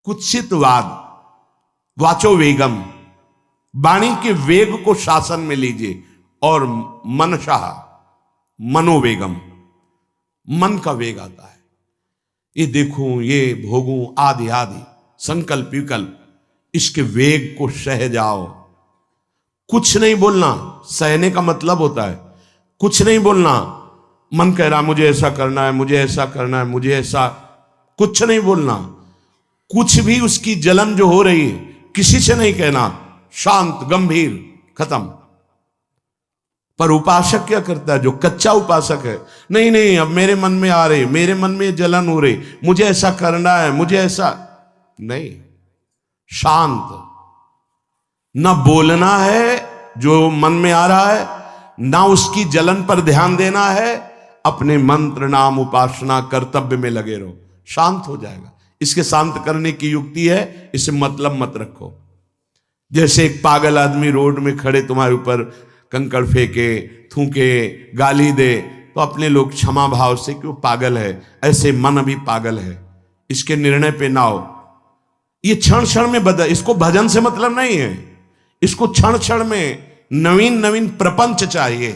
कुत्सितवाद, वाचो वेगम, वाणी के वेग को शासन में लीजिए, और मनशा, मनोवेगम, मन का वेग आता है। ये देखूं, ये भोगूं, आदि आदि संकल्प विकल्प, इसके वेग को सह जाओ। कुछ नहीं बोलना, सहने का मतलब होता है कुछ नहीं बोलना। मन कह रहा मुझे ऐसा करना है, मुझे ऐसा करना है, मुझे ऐसा, कुछ नहीं बोलना। कुछ भी उसकी जलन जो हो रही है किसी से नहीं कहना, शांत गंभीर, खत्म। पर उपासक क्या करता है, जो कच्चा उपासक है, नहीं नहीं अब मेरे मन में आ रही, मेरे मन में जलन हो रही, मुझे ऐसा करना है, मुझे ऐसा नहीं। शांत, ना बोलना है जो मन में आ रहा है, ना उसकी जलन पर ध्यान देना है, अपने मंत्र नाम उपासना कर्तव्य में लगे रहो, शांत हो जाएगा। इसके शांत करने की युक्ति है, इसे मतलब मत रखो। जैसे एक पागल आदमी रोड में खड़े तुम्हारे ऊपर कंकड़ फेंके, थूके, गाली दे, तो अपने लोग क्षमा भाव से कि वो पागल है, ऐसे मन अभी पागल है, इसके निर्णय पे ना हो। ये क्षण क्षण में बदल, इसको भजन से मतलब नहीं है, इसको क्षण क्षण में नवीन नवीन प्रपंच चाहिए।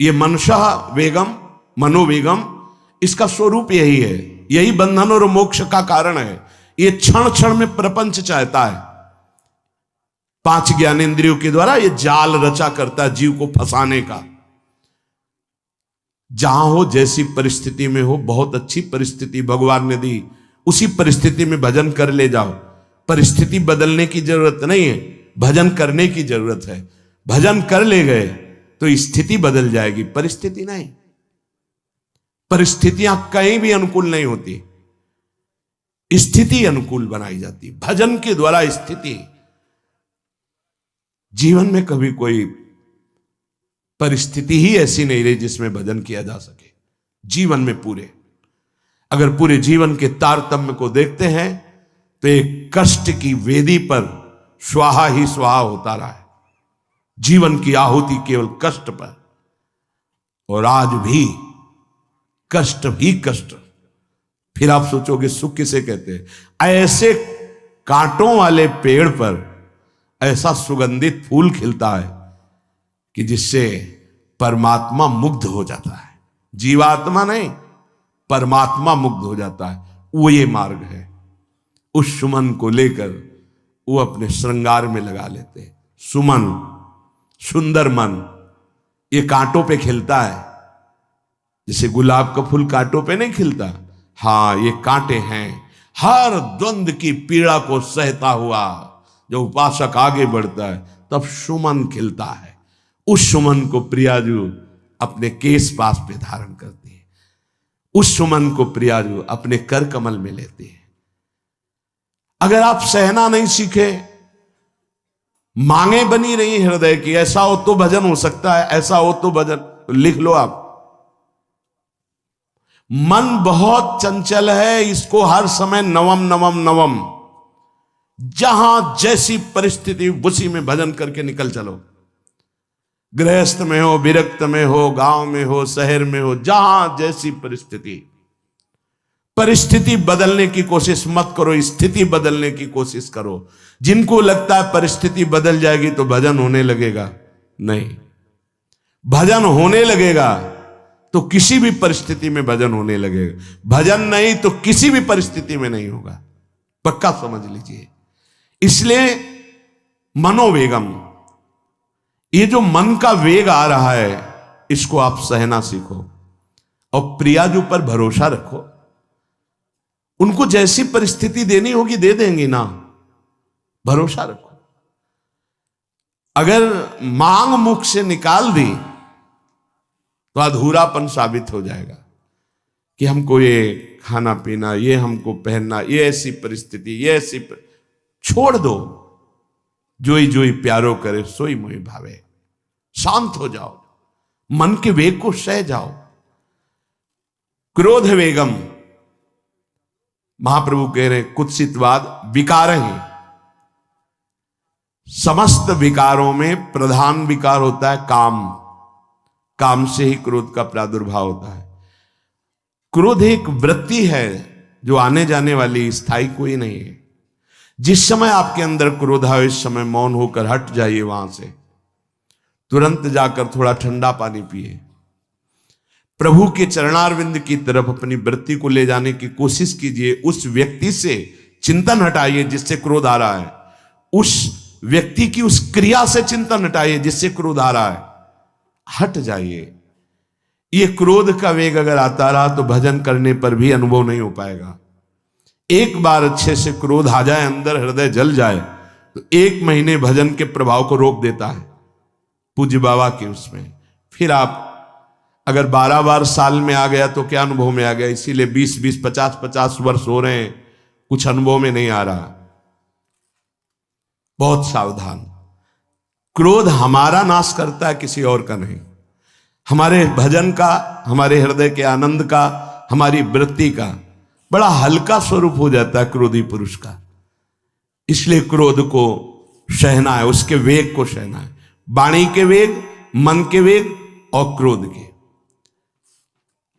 ये मनशा वेगम, मनोवेगम, इसका स्वरूप यही है, यही बंधन और मोक्ष का कारण है। ये क्षण क्षण में प्रपंच चाहता है। 5 ज्ञानेंद्रियों के द्वारा ये जाल रचा करता है जीव को फंसाने का। जहां हो, जैसी परिस्थिति में हो, बहुत अच्छी परिस्थिति भगवान ने दी, उसी परिस्थिति में भजन कर ले जाओ। परिस्थिति बदलने की जरूरत नहीं है, भजन करने की जरूरत है। भजन कर ले गए तो स्थिति बदल जाएगी, परिस्थिति नहीं। परिस्थितियां कहीं भी अनुकूल नहीं होती, स्थिति अनुकूल बनाई जाती। भजन के द्वारा स्थिति, जीवन में कभी कोई परिस्थिति ही ऐसी नहीं रही जिसमें भजन किया जा सके। जीवन में पूरे, अगर पूरे जीवन के तारतम्य को देखते हैं तो एक कष्ट की वेदी पर स्वाहा ही स्वाहा होता रहा है। जीवन की आहुति केवल कष्ट पर, और आज भी कष्ट ही कष्ट। फिर आप सोचोगे सुख किसे कहते हैं? ऐसे कांटों वाले पेड़ पर ऐसा सुगंधित फूल खिलता है कि जिससे परमात्मा मुग्ध हो जाता है। जीवात्मा नहीं, परमात्मा मुग्ध हो जाता है। वो ये मार्ग है। उस सुमन को लेकर वो अपने श्रृंगार में लगा लेते हैं। सुमन, सुंदर मन, ये कांटों पे खिलता है। जैसे गुलाब का फूल कांटों पे नहीं खिलता, हाँ ये कांटे हैं। हर द्वंद की पीड़ा को सहता हुआ जब उपासक आगे बढ़ता है तब सुमन खिलता है। उस सुमन को प्रियाजू अपने केश पास पे धारण करती है। उस सुमन को प्रियाजू अपने कर कमल में लेती है। अगर आप सहना नहीं सीखे, मांगे बनी रही हृदय की, ऐसा हो तो भजन हो सकता है, ऐसा हो तो भजन, तो लिख लो आप। मन बहुत चंचल है, इसको हर समय नवम नवम नवम, जहां जैसी परिस्थिति उसी में भजन करके निकल चलो। गृहस्थ में हो, विरक्त में हो, गांव में हो, शहर में हो, जहां जैसी परिस्थिति, परिस्थिति बदलने की कोशिश मत करो, स्थिति बदलने की कोशिश करो। जिनको लगता है परिस्थिति बदल जाएगी तो भजन होने लगेगा, नहीं। भजन होने लगेगा तो किसी भी परिस्थिति में भजन होने लगेगा। भजन नहीं तो किसी भी परिस्थिति में नहीं होगा, पक्का समझ लीजिए। इसलिए मनोवेगम, ये जो मन का वेग आ रहा है, इसको आप सहना सीखो और प्रियाजू पर भरोसा रखो। उनको जैसी परिस्थिति देनी होगी दे देंगी ना, भरोसा रखो। अगर मांग मुख से निकाल दी तो अधूरापन साबित हो जाएगा कि हमको ये खाना पीना, ये हमको पहनना, ये ऐसी परिस्थिति, ये ऐसी छोड़ दो। जोई जोई प्यारो करे सोई मोहि भावे। शांत हो जाओ, मन के वेग को सह जाओ। क्रोध वेगम, महाप्रभु कह रहे कुत्सितवाद विकार है। समस्त विकारों में प्रधान विकार होता है काम। काम से ही क्रोध का प्रादुर्भाव होता है। क्रोध एक वृत्ति है जो आने जाने वाली, स्थायी कोई नहीं है। जिस समय आपके अंदर क्रोध आए इस समय मौन होकर हट जाइए वहां से, तुरंत जाकर थोड़ा ठंडा पानी पिए, प्रभु के चरणारविंद की तरफ अपनी वृत्ति को ले जाने की कोशिश कीजिए। उस व्यक्ति से चिंतन हटाइए जिससे क्रोध आ रहा है, उस व्यक्ति की उस क्रिया से चिंतन हटाइए जिससे क्रोध आ रहा है, हट जाइए। ये क्रोध का वेग अगर आता रहा तो भजन करने पर भी अनुभव नहीं हो पाएगा। एक बार अच्छे से क्रोध आ जाए, अंदर हृदय जल जाए, तो 1 महीने भजन के प्रभाव को रोक देता है पूज्य बाबा के उसमें। फिर आप अगर 12 बार साल में आ गया तो क्या अनुभव में आ गया। इसीलिए 20-20, 50-50 वर्ष हो रहे हैं, कुछ अनुभव में नहीं आ रहा। बहुत सावधान। क्रोध हमारा नाश करता है, किसी और का नहीं। हमारे भजन का, हमारे हृदय के आनंद का, हमारी वृत्ति का बड़ा हल्का स्वरूप हो जाता है क्रोधी पुरुष का। इसलिए क्रोध को सहना है, उसके वेग को सहना है। वाणी के वेग, मन के वेग और क्रोध के।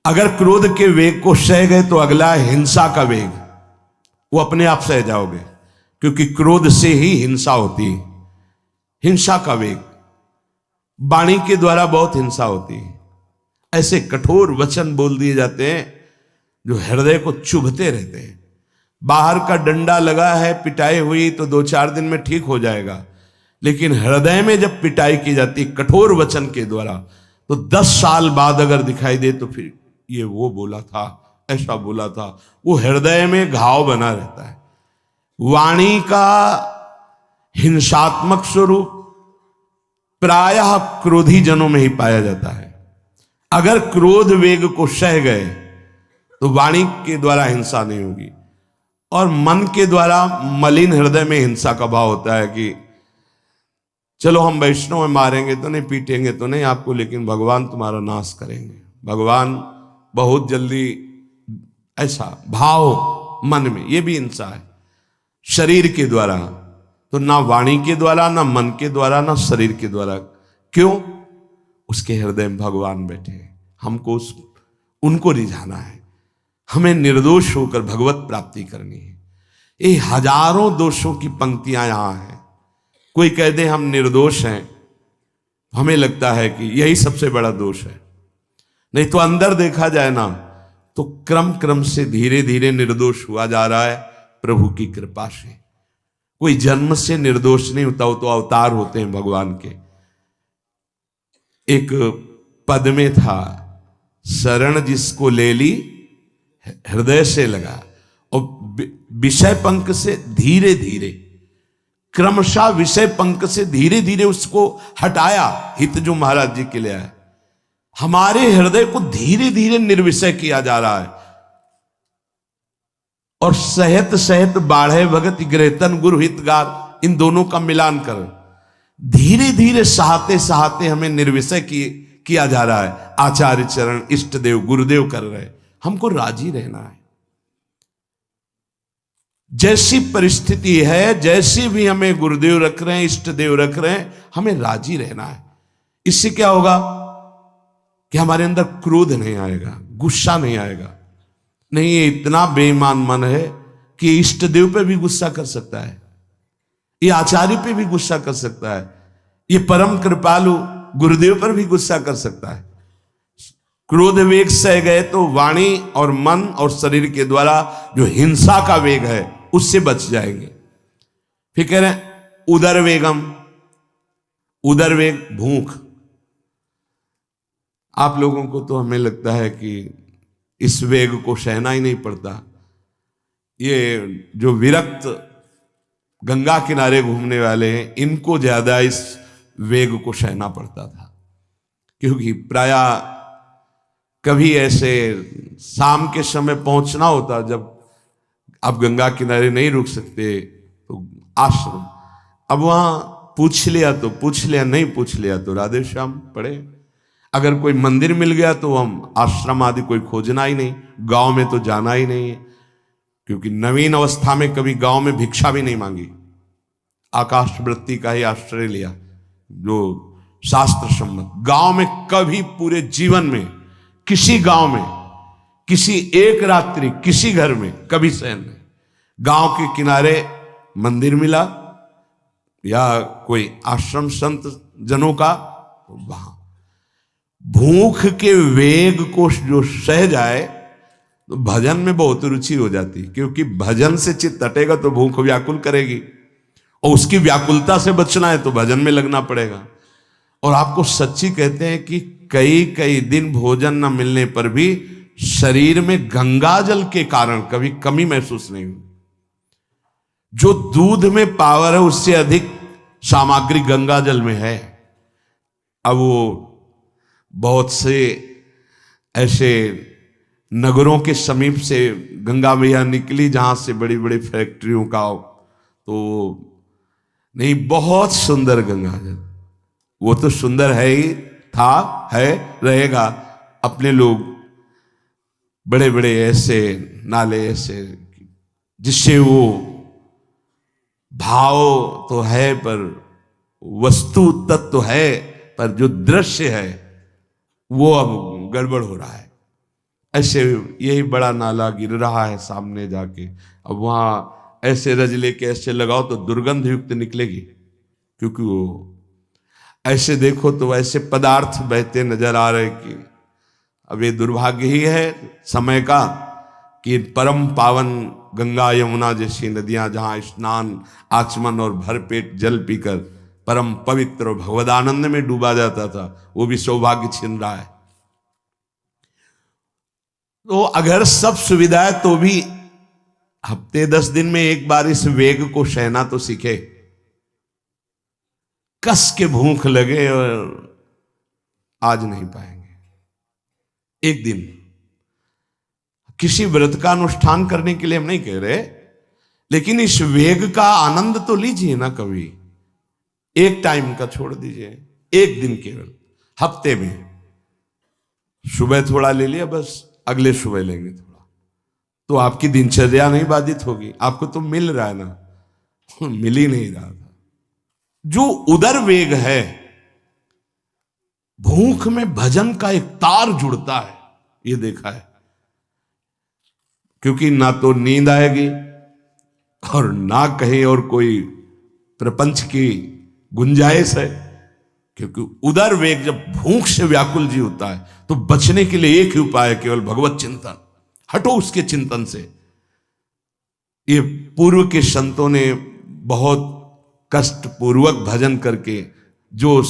अगर क्रोध के वेग को सह गए तो अगला है हिंसा का वेग। वो अपने आप सह जाओगे, क्योंकि क्रोध से ही हिंसा होती है। हिंसा का वेग, वाणी के द्वारा बहुत हिंसा होती है। ऐसे कठोर वचन बोल दिए जाते हैं जो हृदय को चुभते रहते हैं। बाहर का डंडा लगा है, पिटाई हुई तो 2-4 दिन में ठीक हो जाएगा, लेकिन हृदय में जब पिटाई की जाती है कठोर वचन के द्वारा, तो 10 साल बाद अगर दिखाई दे तो फिर ये वो बोला था, ऐसा बोला था, वो हृदय में घाव बना रहता है। वाणी का हिंसात्मक स्वरूप प्रायः क्रोधी जनों में ही पाया जाता है। अगर क्रोध वेग को सह गए तो वाणी के द्वारा हिंसा नहीं होगी, और मन के द्वारा मलिन हृदय में हिंसा का भाव होता है कि चलो हम वैष्णव में मारेंगे तो नहीं, पीटेंगे तो नहीं आपको, लेकिन भगवान तुम्हारा नाश करेंगे, भगवान बहुत जल्दी, ऐसा भाव मन में, ये भी हिंसा है। शरीर के द्वारा तो ना वाणी के द्वारा, ना मन के द्वारा, ना शरीर के द्वारा। क्यों? उसके हृदय में भगवान बैठे हैं, हमको उनको रिझाना है, हमें निर्दोष होकर भगवत प्राप्ति करनी है। ये हजारों दोषों की पंक्तियां यहां हैं। कोई कह दे हम निर्दोष हैं, हमें लगता है कि यही सबसे बड़ा दोष है। नहीं तो अंदर देखा जाए ना तो क्रम क्रम से धीरे धीरे निर्दोष हुआ जा रहा है प्रभु की कृपा से। कोई जन्म से निर्दोष नहीं होता, वो तो अवतार होते हैं भगवान के। एक पद में था, शरण जिसको ले ली हृदय से लगा, और विषय पंख से धीरे धीरे, क्रमशः विषय पंख से धीरे धीरे उसको हटाया। हित जो महाराज जी के लिए आया, हमारे हृदय को धीरे धीरे निर्विषय किया जा रहा है। और सहत सहत बाढ़े भगत ग्रहतन गुरु हितगार, इन दोनों का मिलान कर धीरे धीरे सहाते सहाते हमें निर्विषय किया जा रहा है। आचार्य चरण, इष्ट देव, गुरुदेव कर रहे हैं, हमको राजी रहना है। जैसी परिस्थिति है, जैसी भी हमें गुरुदेव रख रहे हैं, इष्ट देव रख रहे हैं, हमें राजी रहना है। इससे क्या होगा कि हमारे अंदर क्रोध नहीं आएगा, गुस्सा नहीं आएगा। नहीं, ये इतना बेईमान मन है कि इष्ट देव पे भी गुस्सा कर सकता है, ये आचार्य पे भी गुस्सा कर सकता है, ये परम कृपालु गुरुदेव पर भी गुस्सा कर सकता है। क्रोध वेग सह गए तो वाणी और मन और शरीर के द्वारा जो हिंसा का वेग है उससे बच जाएंगे। फिर कह रहे हैं उदर वेगम, उदर वेग भूख। आप लोगों को तो हमें लगता है कि इस वेग को सहना ही नहीं पड़ता। ये जो विरक्त गंगा किनारे घूमने वाले हैं, इनको ज्यादा इस वेग को सहना पड़ता था, क्योंकि प्रायः कभी ऐसे शाम के समय पहुंचना होता, जब आप गंगा किनारे नहीं रुक सकते तो आश्रम, अब वहां पूछ लिया तो पूछ लिया, नहीं पूछ लिया तो राधे श्याम पढ़े। अगर कोई मंदिर मिल गया तो हम आश्रम आदि कोई खोजना ही नहीं, गांव में तो जाना ही नहीं है, क्योंकि नवीन अवस्था में कभी गांव में भिक्षा भी नहीं मांगी, आकाश वृत्ति का ही आश्रय लिया जो शास्त्र सम्मत। गांव में कभी पूरे जीवन में किसी गांव में किसी एक रात्रि किसी घर में कभी शयन नहीं। गांव के किनारे मंदिर मिला या कोई आश्रम संत जनों का, वहां भूख के वेग को जो सह जाए तो भजन में बहुत रुचि हो जाती, क्योंकि भजन से चित्त हटेगा तो भूख व्याकुल करेगी, और उसकी व्याकुलता से बचना है तो भजन में लगना पड़ेगा। और आपको सच्ची कहते हैं कि कई कई दिन भोजन न मिलने पर भी शरीर में गंगा जल के कारण कभी कमी महसूस नहीं हुई। जो दूध में पावर है उससे अधिक सामग्री गंगा जल में है। अब वो बहुत से ऐसे नगरों के समीप से गंगा मैया निकली जहां से बड़ी बड़ी फैक्ट्रियों का, तो नहीं, बहुत सुंदर गंगा जल, वो तो सुंदर है ही, था, है, रहेगा। अपने लोग बड़े बड़े ऐसे नाले ऐसे जिससे वो भाव तो है पर वस्तु तत्व तो है, पर जो दृश्य है वो अब गड़बड़ हो रहा है। ऐसे यही बड़ा नाला गिर रहा है सामने जाके, अब वहां ऐसे रजले के ऐसे लगाओ तो दुर्गंध युक्त निकलेगी, क्योंकि वो ऐसे देखो तो ऐसे पदार्थ बहते नजर आ रहे कि अब ये दुर्भाग्य ही है समय का कि परम पावन गंगा यमुना जैसी नदियां जहां स्नान आचमन और भरपेट जल पीकर परम पवित्र और भगवदानंद में डूबा जाता था, वो भी सौभाग्य छिन रहा है। तो अगर सब सुविधा है तो भी हफ्ते 10 दिन में एक बार इस वेग को सहना तो सीखे। कस के भूख लगे और आज नहीं पाएंगे। एक दिन किसी व्रत का अनुष्ठान करने के लिए हम नहीं कह रहे, लेकिन इस वेग का आनंद तो लीजिए ना कभी। एक टाइम का छोड़ दीजिए, एक दिन केवल हफ्ते में सुबह थोड़ा ले लिया, बस अगले सुबह लेंगे थोड़ा, तो आपकी दिनचर्या नहीं बाधित होगी। आपको तो मिल रहा है ना, मिल ही नहीं रहा था। जो उदर वेग है, भूख में भजन का एक तार जुड़ता है, ये देखा है। क्योंकि ना तो नींद आएगी और ना कहीं और कोई प्रपंच की गुंजाइश है, क्योंकि उदर वेग जब भूख से व्याकुल जी होता है तो बचने के लिए एक ही उपाय है, केवल भगवत चिंतन। हटो उसके चिंतन से। ये पूर्व के संतों ने बहुत कष्ट पूर्वक भजन करके जो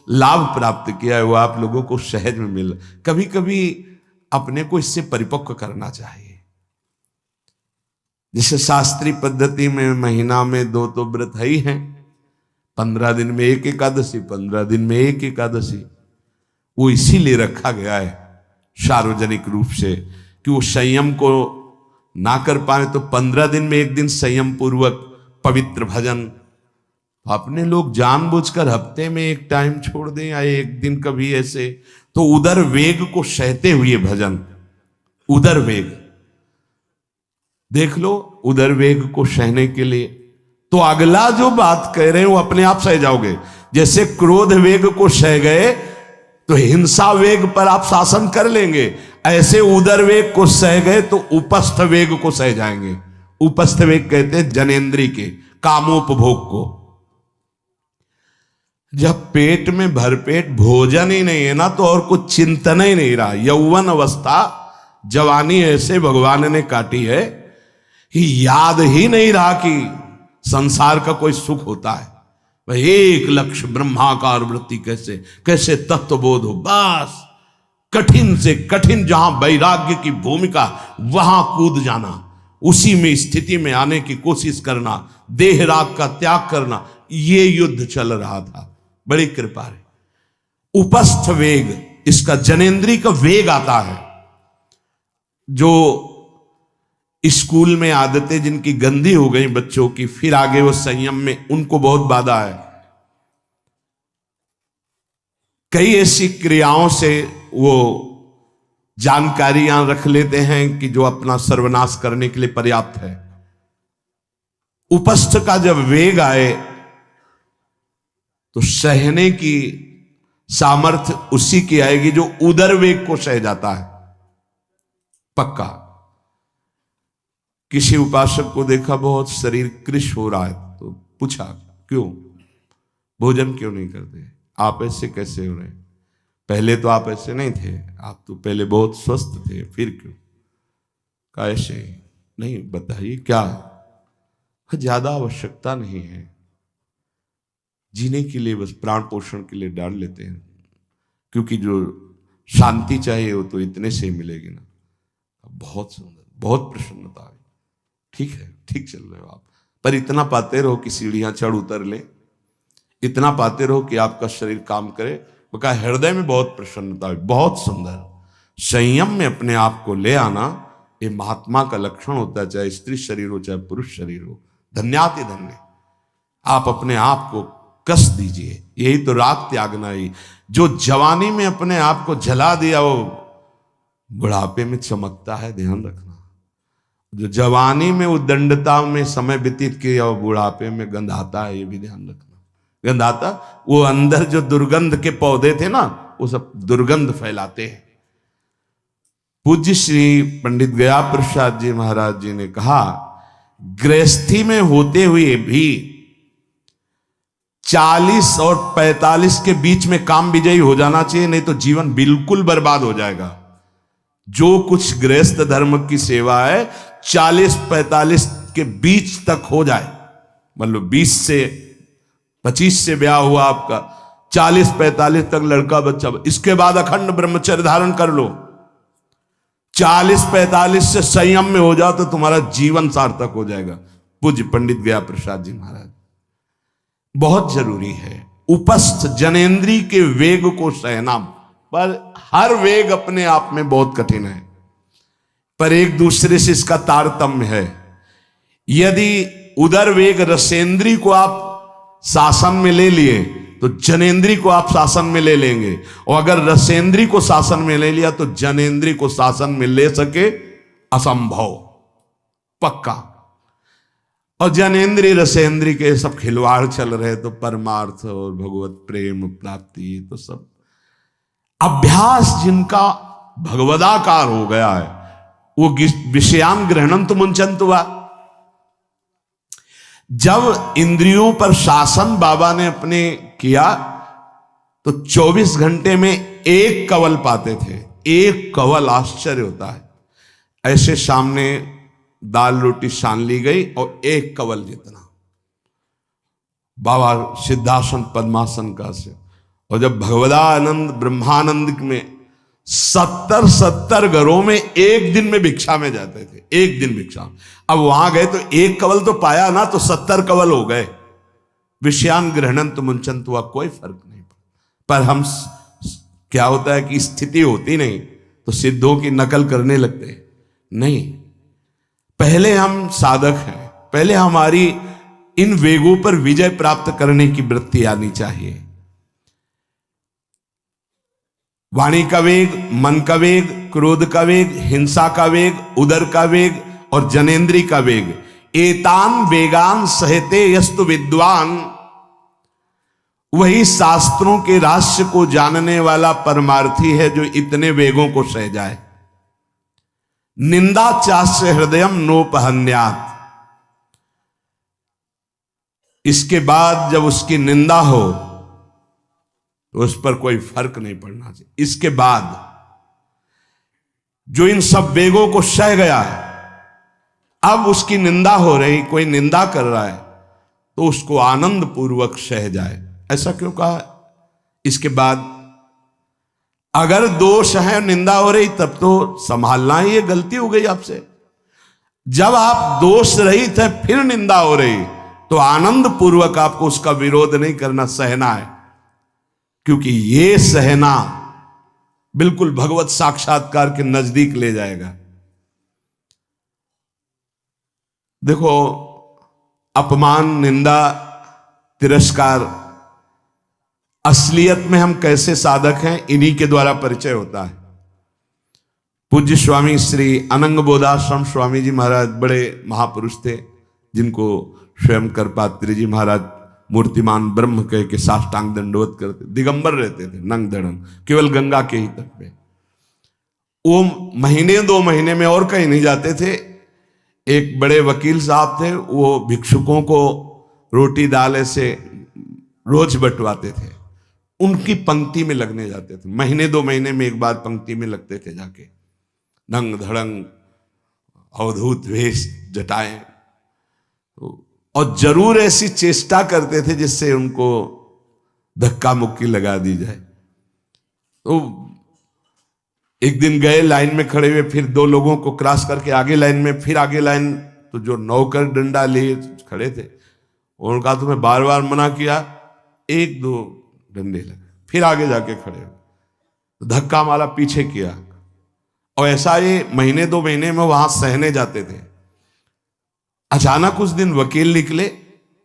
लाभ प्राप्त किया है वो आप लोगों को सहज में मिल। कभी कभी अपने को इससे परिपक्व करना चाहिए। जैसे शास्त्रीय पद्धति में महीना में 2 तो व्रत है ही हैं, 15 दिन में एक एकादशी, 15 दिन में एक एकादशी। वो इसीलिए रखा गया है सार्वजनिक रूप से कि वो संयम को ना कर पाए, तो 15 दिन में एक दिन संयम पूर्वक पवित्र भजन। अपने लोग जानबूझकर हफ्ते में एक टाइम छोड़ दें या एक दिन कभी ऐसे, तो उदर वेग को सहते हुए भजन। उदर वेग देख लो, उदर वेग को सहने के लिए तो अगला जो बात कह रहे हैं वो अपने आप सह जाओगे। जैसे क्रोध वेग को सह गए तो हिंसा वेग पर आप शासन कर लेंगे, ऐसे उदर वेग को सह गए तो उपस्थ वेग को सह जाएंगे। उपस्थ वेग कहते हैं जनेन्द्री के कामोपभोग को। जब पेट में भरपेट भोजन ही नहीं है ना, तो और कुछ चिंतन ही नहीं रहा। यौवन अवस्था जवानी ऐसे भगवान ने काटी है कि याद ही नहीं रहा कि संसार का कोई सुख होता है। वह एक लक्ष्य ब्रह्माकार वृत्ति कैसे कैसे तत्वबोध हो, बस कठिन से कठिन जहां वैराग्य की भूमिका वहां कूद जाना, उसी में स्थिति में आने की कोशिश करना, देह राग का त्याग करना, ये युद्ध चल रहा था। बड़ी कृपा है। उपस्थ वेग, इसका जनेन्द्री का वेग आता है। जो स्कूल में आदतें जिनकी गंदी हो गई बच्चों की, फिर आगे वो संयम में, उनको बहुत बाधा है। कई ऐसी क्रियाओं से वो जानकारियां रख लेते हैं कि जो अपना सर्वनाश करने के लिए पर्याप्त है। उपस्थ का जब वेग आए तो सहने की सामर्थ्य उसी की आएगी जो उदर वेग को सह जाता है। पक्का। किसी उपासक को देखा बहुत शरीर कृश हो रहा है, तो पूछा क्यों, भोजन क्यों नहीं करते, आप ऐसे कैसे हो रहे, पहले तो आप ऐसे नहीं थे, आप तो पहले बहुत स्वस्थ थे, फिर क्यों, कहा ऐसे नहीं, बताइए क्या, ज्यादा आवश्यकता नहीं है, जीने के लिए बस प्राण पोषण के लिए डाल लेते हैं, क्योंकि जो शांति चाहिए वो तो इतने से ही मिलेगी ना। बहुत सुंदर, बहुत प्रसन्नता है, ठीक है, ठीक चल रहे हो आप, पर इतना पाते रहो कि सीढ़ियां चढ़ उतर ले, इतना पाते रहो कि आपका शरीर काम करे। वो कहा हृदय में बहुत प्रसन्नता है, बहुत सुंदर। संयम में अपने आप को ले आना ये महात्मा का लक्षण होता है, चाहे स्त्री शरीर हो चाहे पुरुष शरीर हो। धन्याति धन्य, आप अपने आप को कस दीजिए, यही तो राग त्यागना ही। जो जवानी में अपने आप को जला दिया वो बुढ़ापे में चमकता है, ध्यान रखना। जो जवानी में उद्दंडता में समय व्यतीत किया वो बुढ़ापे में गंधाता है, ये भी ध्यान रखना। गंधाता वो अंदर जो दुर्गंध के पौधे थे ना, वो सब दुर्गंध फैलाते हैं। पूज्य श्री पंडित गया प्रसाद जी महाराज जी ने कहा, गृहस्थी में होते हुए भी 40 और 45 के बीच में काम विजयी हो जाना चाहिए, नहीं तो जीवन बिल्कुल बर्बाद हो जाएगा। जो कुछ गृहस्थ धर्म की सेवा है 40-45 के बीच तक हो जाए, मतलब 20 से 25 से ब्याह हुआ आपका, 40-45 तक लड़का बच्चा, इसके बाद अखंड ब्रह्मचर्य धारण कर लो। 40-45 से संयम में हो जाओ तो तुम्हारा जीवन सार्थक हो जाएगा। पूज्य पंडित गया प्रसाद जी महाराज, बहुत जरूरी है उपस्थ जनेन्द्री के वेग को सहना। पर हर वेग अपने आप में बहुत कठिन है, पर एक दूसरे से इसका तारतम्य है। यदि उदर वेग रसेंद्री को आप शासन में ले लिए तो जनेन्द्री को आप शासन में ले लेंगे, और अगर रसेंद्री को शासन में ले लिया तो जनेन्द्री को शासन में ले सके असंभव, पक्का। और जनेन्द्री रसेंद्री के सब खिलवाड़ चल रहे, तो परमार्थ और भगवत प्रेम प्राप्ति तो सब अभ्यास जिनका भगवदाकार हो गया है, वो विषयान ग्रहणंत मुंचंत हुआ। जब इंद्रियों पर शासन बाबा ने अपने किया तो 24 घंटे में एक कवल पाते थे, एक कवल, आश्चर्य होता है। ऐसे सामने दाल रोटी सान ली गई और एक कवल जितना, बाबा सिद्धासन पद्मासन का से। और जब भगवदानंद ब्रह्मानंद में 70 घरों में एक दिन में भिक्षा में जाते थे, एक दिन भिक्षा। अब वहां गए तो एक कवल तो पाया ना, तो 70 कवल हो गए। विषयान ग्रहणंत मुंचंत हुआ, कोई फर्क नहीं पड़ा। पर हम क्या होता है कि स्थिति होती नहीं तो सिद्धों की नकल करने लगते नहीं। पहले हम साधक हैं, पहले हमारी इन वेगों पर विजय प्राप्त करने की वृत्ति आनी चाहिए। वाणी का वेग, मन का वेग, क्रोध का वेग, हिंसा का वेग, उदर का वेग और जनेन्द्री का वेग, एतान वेगान सहते यस्तु विद्वान। वही शास्त्रों के रहस्य को जानने वाला परमार्थी है जो इतने वेगों को सह जाए। निंदा चास्य हृदयम नोपहन्यात, इसके बाद जब उसकी निंदा हो तो उस पर कोई फर्क नहीं पड़ना चाहिए। इसके बाद जो इन सब वेगों को सह गया है, अब उसकी निंदा हो रही, कोई निंदा कर रहा है तो उसको आनंद पूर्वक सह जाए। ऐसा क्यों कहा? इसके बाद अगर दोष है, निंदा हो रही, तब तो संभालना ही, ये गलती हो गई आपसे। जब आप दोष रहित है फिर निंदा हो रही तो आनंद पूर्वक आपको उसका विरोध नहीं करना, सहना है। क्योंकि ये सहना बिल्कुल भगवत साक्षात्कार के नजदीक ले जाएगा। देखो, अपमान, निंदा, तिरस्कार, असलियत में हम कैसे साधक हैं इन्हीं के द्वारा परिचय होता है। पूज्य स्वामी श्री अनंग बोधाश्रम स्वामी जी महाराज बड़े महापुरुष थे, जिनको स्वयं करपात्री जी महाराज मूर्तिमान ब्रह्म कह के साष्टांग दंडवत करते, दिगंबर रहते थे, नंग धड़ंग, केवल गंगा के ही तट पे। वो महीने 2 महीने में और कहीं नहीं जाते थे। एक बड़े वकील साहब थे, वो भिक्षुकों को रोटी दाल ऐसे रोज बंटवाते थे, उनकी पंक्ति में लगने जाते थे। महीने 2 महीने में एक बार पंक्ति में लगते थे जाके, नंग धड़ंग अवधूत वेश जटाएं, और जरूर ऐसी चेष्टा करते थे जिससे उनको धक्का मुक्की लगा दी जाए। तो एक दिन गए, लाइन में खड़े हुए, फिर 2 लोगों को क्रॉस करके आगे लाइन में, फिर आगे लाइन, तो जो नौकर डंडा लिए खड़े थे उन्होंने कहा तुम्हें बार बार मना किया, 1-2 डंडे लगे, फिर आगे जाके खड़े हो, धक्का मारा, पीछे किया। और ऐसा ये महीने 2 महीने में वहां सहने जाते थे। अचानक उस दिन वकील निकले,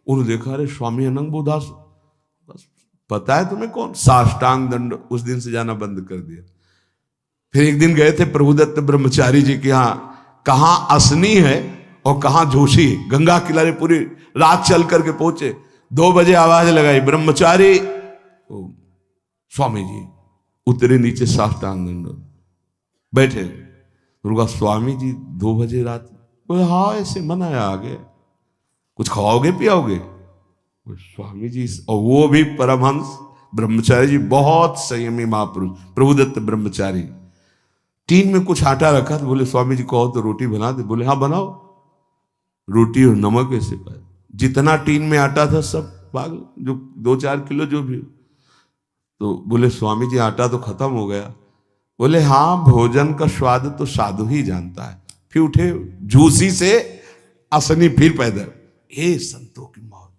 उन्होंने देखा अरे स्वामी अनंगबोधास, पता है तुम्हें कौन? साष्टांग दंड। उस दिन से जाना बंद कर दिया। फिर एक दिन गए थे प्रभुदत्त ब्रह्मचारी जी के यहाँ, कहां असनी है और कहां जोशी, गंगा किनारे पूरी रात चल करके पहुंचे। 2 बजे आवाज लगाई, ब्रह्मचारी। स्वामी जी उतरे नीचे, साष्टांग दंड, बैठे। उनका स्वामी जी 2 बजे रात, बोले हाँ ऐसे मन आया, आगे कुछ खाओगे पियाओगे? स्वामी जी, और वो भी परमहंस ब्रह्मचारी जी, बहुत संयमी महापुरुष प्रभुदत्त ब्रह्मचारी। टीन में कुछ आटा रखा, तो बोले स्वामी जी कहो तो रोटी बना दे। बोले हाँ बनाओ। रोटी और नमक ऐसे पाए, जितना टीन में आटा था सब पागल, जो 2-4 किलो जो भी। तो बोले स्वामी जी आटा तो खत्म हो गया। बोले हाँ, भोजन का स्वाद तो साधु ही जानता है। फिर उठे, झूसी से असनी फिर पैदल। हे संतों की मौत,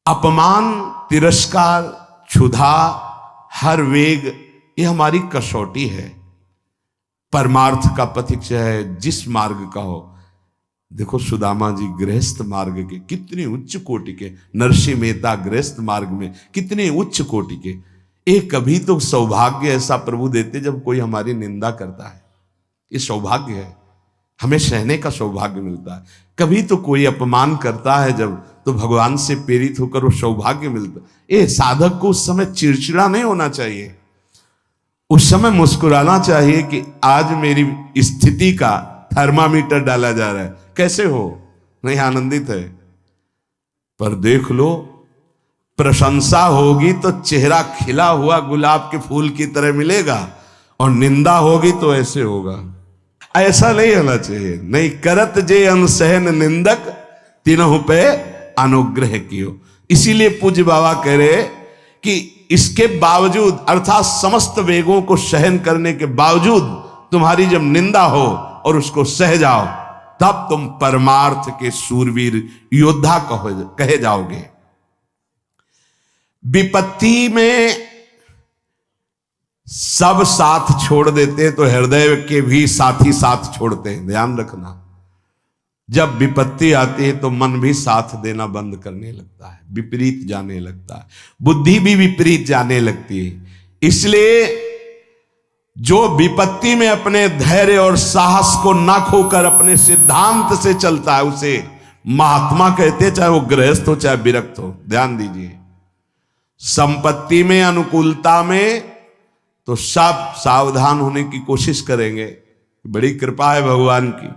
अपमान, तिरस्कार, क्षुधा, हर वेग, ये हमारी कसौटी है। परमार्थ का पथिक चाहे जिस मार्ग का हो। देखो सुदामा जी गृहस्थ मार्ग के कितने उच्च कोटि के, नरसिंह मेहता गृहस्थ मार्ग में कितने उच्च कोटि के। एक कभी तो सौभाग्य ऐसा प्रभु देते जब कोई हमारी निंदा करता है, ये सौभाग्य है, हमें सहने का सौभाग्य मिलता है। कभी तो कोई अपमान करता है जब, तो भगवान से प्रेरित होकर वो सौभाग्य मिलता है। ये साधक को उस समय चिड़चिड़ा नहीं होना चाहिए, उस समय मुस्कुराना चाहिए कि आज मेरी स्थिति का थर्मामीटर डाला जा रहा है, कैसे हो, नहीं आनंदित है। पर देख लो, प्रशंसा होगी तो चेहरा खिला हुआ गुलाब के फूल की तरह मिलेगा, और निंदा होगी तो ऐसे होगा। ऐसा नहीं होना चाहिए। नहीं करत जे अनसहन निंदक, तीनों पे अनुग्रह कियो। इसीलिए पूज्य बाबा कह रहे कि इसके बावजूद, अर्थात समस्त वेगों को सहन करने के बावजूद तुम्हारी जब निंदा हो और उसको सह जाओ, तब तुम परमार्थ के शूरवीर योद्धा कहे जाओगे। विपत्ति में सब साथ छोड़ देते हैं तो हृदय के भी साथी साथ छोड़ते हैं, ध्यान रखना। जब विपत्ति आती है तो मन भी साथ देना बंद करने लगता है, विपरीत जाने लगता है, बुद्धि भी विपरीत जाने लगती है। इसलिए जो विपत्ति में अपने धैर्य और साहस को न खोकर अपने सिद्धांत से चलता है उसे महात्मा कहते हैं, चाहे वो गृहस्थ हो चाहे विरक्त हो। ध्यान दीजिए, संपत्ति में, अनुकूलता में तो सब सावधान होने की कोशिश करेंगे, बड़ी कृपा है भगवान की।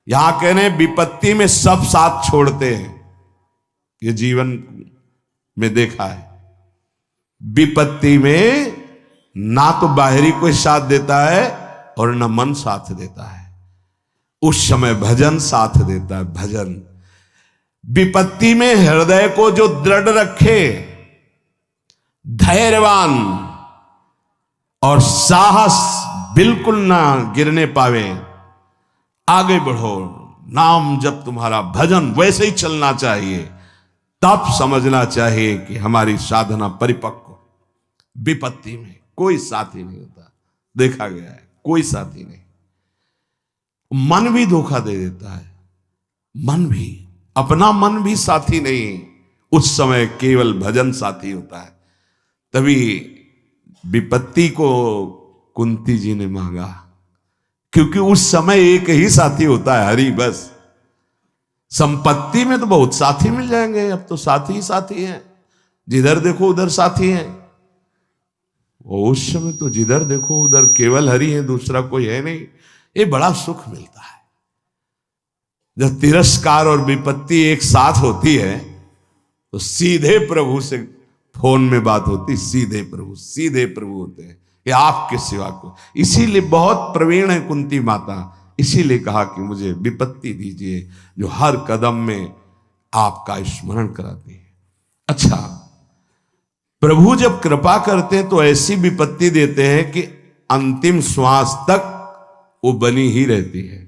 यहां कहने विपत्ति में सब साथ छोड़ते हैं, ये जीवन में देखा है। विपत्ति में ना तो बाहरी कोई साथ देता है और न मन साथ देता है, उस समय भजन साथ देता है, भजन। विपत्ति में हृदय को जो दृढ़ रखे, धैर्यवान और साहस बिल्कुल ना गिरने पावे, आगे बढ़ो, नाम जब तुम्हारा भजन वैसे ही चलना चाहिए, तब समझना चाहिए कि हमारी साधना परिपक्व। विपत्ति में कोई साथी नहीं होता, देखा गया है, कोई साथी नहीं। मन भी धोखा दे देता है, मन भी, अपना मन भी साथी नहीं, उस समय केवल भजन साथी होता है। तभी विपत्ति को कुंती जी ने मांगा, क्योंकि उस समय एक ही साथी होता है, हरि बस। संपत्ति में तो बहुत साथी मिल जाएंगे, अब तो साथी ही साथी हैं, जिधर देखो उधर साथी हैं। और उस समय तो जिधर देखो उधर केवल हरि है, दूसरा कोई है नहीं। ये बड़ा सुख मिलता है जब तिरस्कार और विपत्ति एक साथ होती है, तो सीधे प्रभु से फोन में बात होती, सीधे प्रभु होते हैं कि आपके सिवा को। इसीलिए बहुत प्रवीण है कुंती माता, इसीलिए कहा कि मुझे विपत्ति दीजिए जो हर कदम में आपका स्मरण कराती है। अच्छा, प्रभु जब कृपा करते हैं तो ऐसी विपत्ति देते हैं कि अंतिम श्वास तक वो बनी ही रहती है,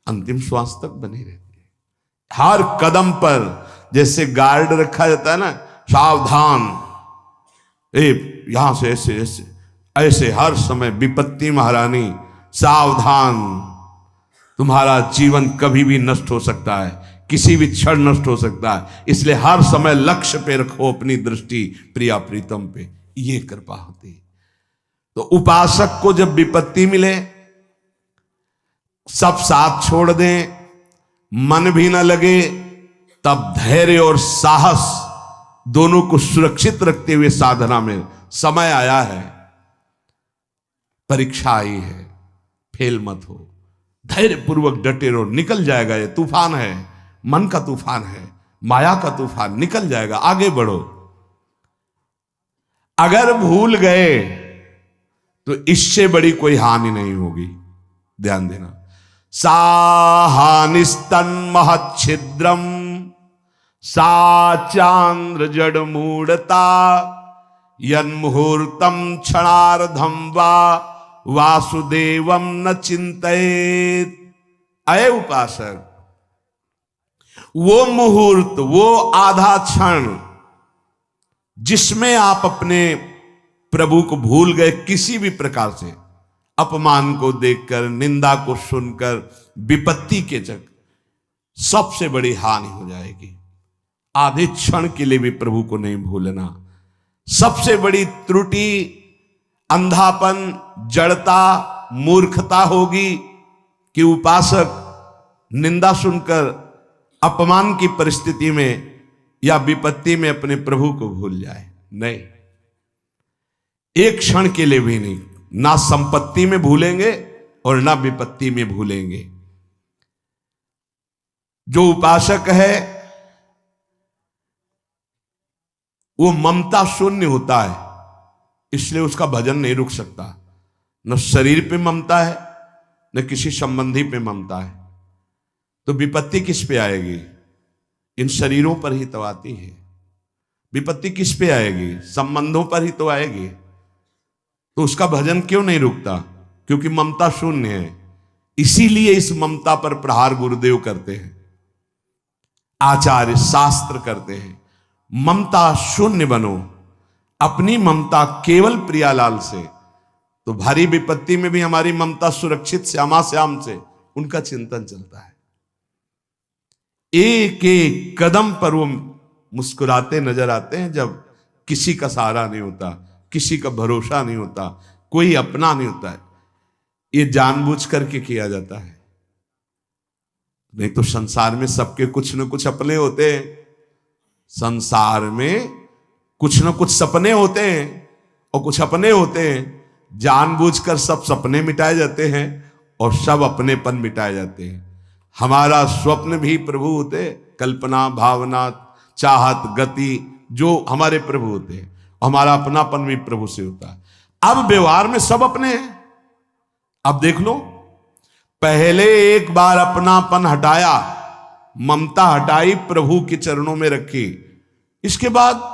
अंतिम श्वास तक बनी रहती है। हर कदम पर जैसे गार्ड रखा जाता है ना, सावधान, यहां से ऐसे ऐसे ऐसे हर समय विपत्ति महारानी सावधान, तुम्हारा जीवन कभी भी नष्ट हो सकता है, किसी भी क्षण नष्ट हो सकता है, इसलिए हर समय लक्ष्य पे रखो अपनी दृष्टि प्रिया प्रीतम पे। ये कृपा होती। तो उपासक को जब विपत्ति मिले, सब साथ छोड़ दें, मन भी ना लगे, तब धैर्य और साहस दोनों को सुरक्षित रखते हुए साधना में समय आया है, परीक्षा आई है, फेल मत हो, धैर्य पूर्वक डटे रहो, निकल जाएगा। ये तूफान है, मन का तूफान है, माया का तूफान, निकल जाएगा, आगे बढ़ो। अगर भूल गए तो इससे बड़ी कोई हानि नहीं होगी, ध्यान देना। साहानिस्तन महच्छिद्रम सा चांद्र जड़ मूढ़ता यन्मुहूर्तम क्षणार्धम वा वासुदेवम न चिंतयेत। अय उपासक, वो मुहूर्त, वो आधा क्षण जिसमें आप अपने प्रभु को भूल गए, किसी भी प्रकार से अपमान को देखकर, निंदा को सुनकर, विपत्ति के जग, सबसे बड़ी हानि हो जाएगी। आधे क्षण के लिए भी प्रभु को नहीं भूलना। सबसे बड़ी त्रुटि अंधापन, जड़ता, मूर्खता होगी कि उपासक निंदा सुनकर अपमान की परिस्थिति में या विपत्ति में अपने प्रभु को भूल जाए। नहीं, एक क्षण के लिए भी नहीं, ना संपत्ति में भूलेंगे और ना विपत्ति में भूलेंगे। जो उपासक है वो ममता शून्य होता है, इसलिए उसका भजन नहीं रुक सकता। न शरीर पे ममता है, न किसी संबंधी पे ममता है। तो विपत्ति किस पे आएगी? इन शरीरों पर ही तो आती है। विपत्ति किस पे आएगी? संबंधों पर ही तो आएगी। तो उसका भजन क्यों नहीं रुकता? क्योंकि ममता शून्य है। इसीलिए इस ममता पर प्रहार गुरुदेव करते हैं, आचार्य शास्त्र करते हैं। ममता शून्य बनो, अपनी ममता केवल प्रियालाल से। तो भारी विपत्ति में भी हमारी ममता सुरक्षित श्यामा श्याम से, उनका चिंतन चलता है। एक एक कदम पर वो मुस्कुराते नजर आते हैं जब किसी का सहारा नहीं होता, किसी का भरोसा नहीं होता, कोई अपना नहीं होता है। ये जानबूझ करके किया जाता है, नहीं तो संसार में सबके कुछ न कुछ अपने होते हैं। संसार में कुछ न कुछ सपने होते हैं और कुछ अपने होते हैं। जानबूझकर सब सपने मिटाए जाते हैं और सब अपनेपन मिटाए जाते हैं। हमारा स्वप्न भी प्रभु होते, कल्पना, भावना, चाहत, गति जो हमारे प्रभु होते हैं, हमारा अपनापन भी प्रभु से होता है। अब व्यवहार में सब अपने हैं। अब देख लो, पहले एक बार अपनापन हटाया, ममता हटाई, प्रभु के चरणों में रखी। इसके बाद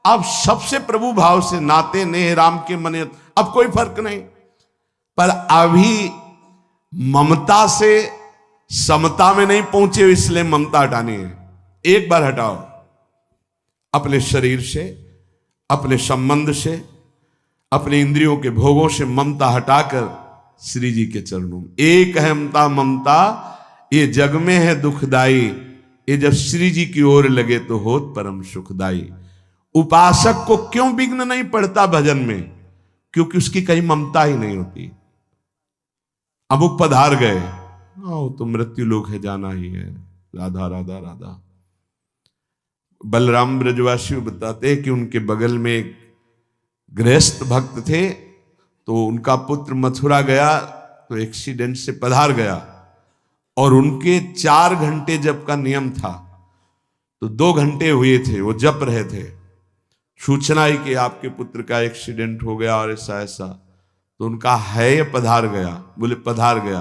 अब सबसे प्रभु भाव से नाते नेह राम के मने, अब कोई फर्क नहीं। पर अभी ममता से समता में नहीं पहुंचे, इसलिए ममता हटानी है। एक बार हटाओ, अपने शरीर से, अपने संबंध से, अपने इंद्रियों के भोगों से ममता हटाकर श्री जी के चरणों में। एक अहमता ममता ये जग में है दुखदाई, ये जब श्री जी की ओर लगे तो होत परम सुखदाई। उपासक को क्यों विघ्न नहीं पड़ता भजन में? क्योंकि उसकी कहीं ममता ही नहीं होती। अब वो पधार गए, आओ तो मृत्यु लोक है, जाना ही है, राधा राधा राधा। बलराम ब्रजवासी बताते हैं कि उनके बगल में एक गृहस्थ भक्त थे, तो उनका पुत्र मथुरा गया तो एक्सीडेंट से पधार गया, और उनके 4 घंटे जप का नियम था, तो 2 घंटे हुए थे, वो जप रहे थे। सूचना ही कि आपके पुत्र का एक्सीडेंट हो गया और ऐसा ऐसा, तो उनका है पधार गया। बोले पधार गया?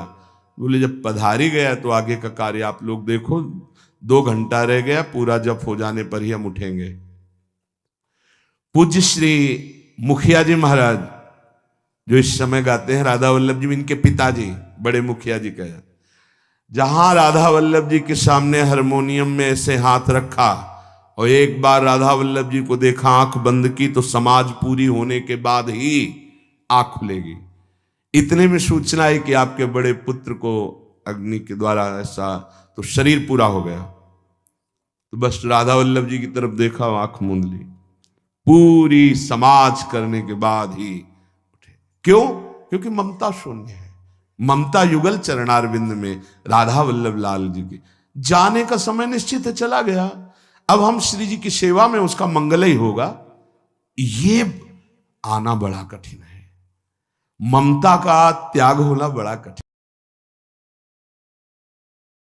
बोले जब पधार ही गया तो आगे का कार्य आप लोग देखो, 2 घंटा रह गया, पूरा जप हो जाने पर ही हम उठेंगे। पूज्य श्री मुखिया जी महाराज जो इस समय गाते हैं, राधा वल्लभ जी इनके पिताजी, बड़े मुखिया जी कहे, जहां राधा वल्लभ जी के सामने हारमोनियम में ऐसे हाथ रखा और एक बार राधा वल्लभ जी को देखा, आंख बंद की, तो समाज पूरी होने के बाद ही आंख खुलेगी। इतने में सूचना है कि आपके बड़े पुत्र को अग्नि के द्वारा ऐसा, तो शरीर पूरा हो गया। तो बस राधा वल्लभ जी की तरफ देखा, आंख मूंद ली, पूरी समाज करने के बाद ही उठे। क्यों? क्योंकि ममता शून्य है। ममता युगल चरणारविंद में राधा वल्लभ लाल जी के जाने का समय निश्चित है, चला गया। अब हम श्री जी की सेवा में उसका मंगल ही होगा, ये आना बड़ा कठिन है। ममता का त्याग होना बड़ा कठिन।